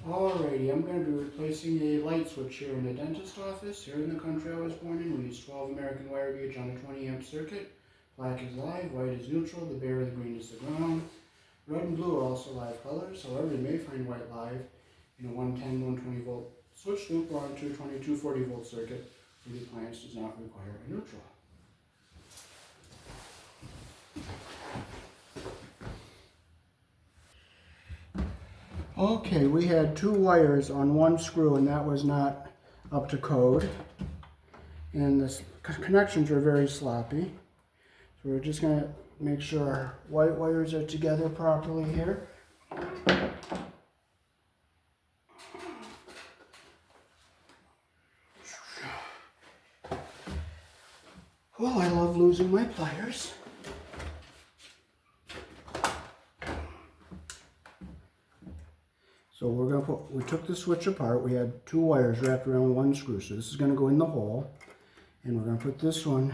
Alrighty, I'm going to be replacing a light switch here in the dentist office. Here in the country I was born in, we use 12 American wire gauge on a 20 amp circuit. Black is live, white is neutral, the bare, the green is the ground. Red and blue are also live colors, however you may find white live in a 110, 120 volt switch loop or on a 220, 240 volt circuit where the appliance does not require a neutral. Okay, we had two wires on one screw and that was not up to code. And the connections are very sloppy. So we're just going to make sure our white wires are together properly here. Well, I love losing my pliers. So we're going to we took the switch apart. We had two wires wrapped around one screw. So this is going to go in the hole. And we're going to put this one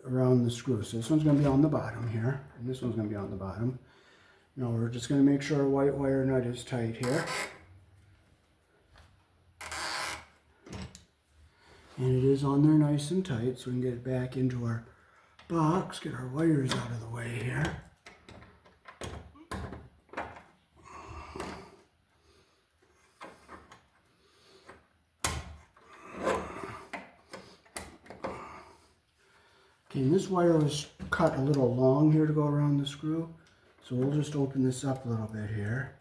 around the screw. So this one's going to be on the bottom here. And this one's going to be on the bottom. Now we're just going to make sure our white wire nut is tight here. And it is on there nice and tight. So we can get it back into our box. Get our wires out of the way here. Okay, and this wire was cut a little long here to go around the screw, so we'll just open this up a little bit here.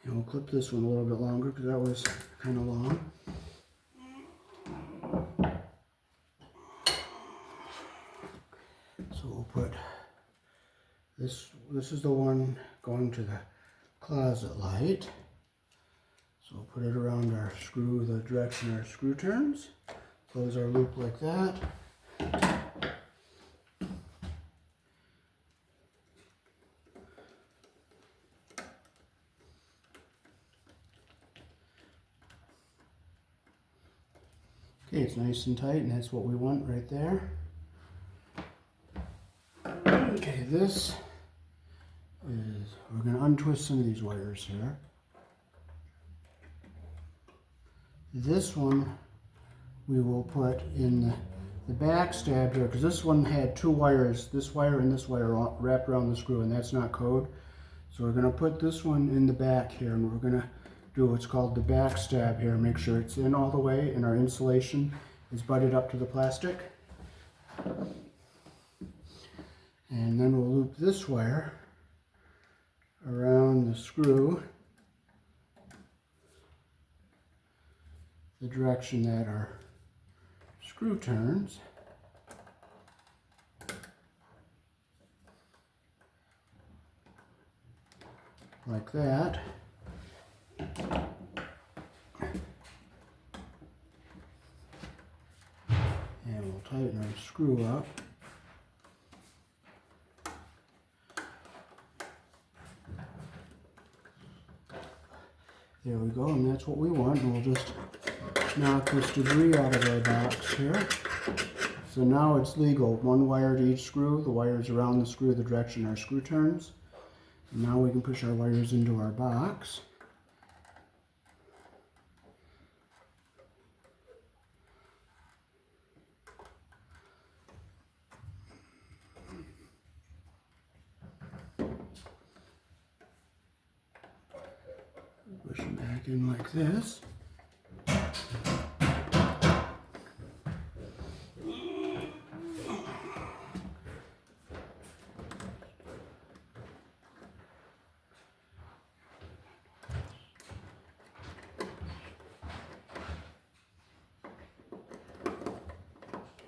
And we'll clip this one a little bit longer because that was kind of long. So we'll put this is the one going to the closet light. So we'll put it around our screw, the direction our screw turns. Close our loop like that. Okay, it's nice and tight, and that's what we want right there. Okay, this is, we're going to untwist some of these wires here. This one we will put in the back stab here, because this one had two wires, this wire and this wire wrapped around the screw, and that's not code. So we're going to put this one in the back here, and we're going to do what's called the back stab here. Make sure it's in all the way and our insulation is butted up to the plastic. And then we'll loop this wire around the screw the direction that our screw turns. Like that. And we'll tighten our screw up. There we go, and that's what we want. And we'll just knock this debris out of our box here. So now it's legal. One wire to each screw. The wires around the screw, the direction our screw turns. And now we can push our wires into our box. Push them back in like this.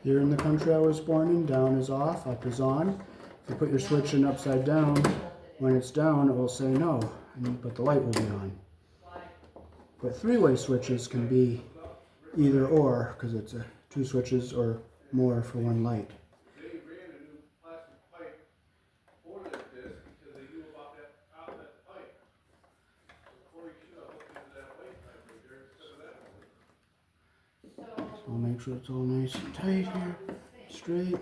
Here in the country I was born in, down is off, up is on. If you put your switch in upside down, when it's down it will say no, but the light will be on. But three-way switches can be either or, because it's two switches or more for one light. So we'll make sure it's all nice and tight here. straight.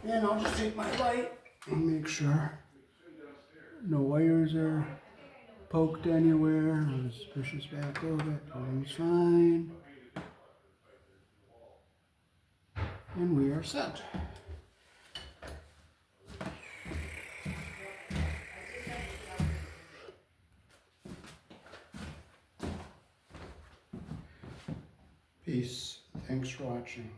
And I'll just take my light and make sure no wires are poked anywhere. I'll just push this back a little bit. Everything's fine. And we are set. Peace. Thanks for watching.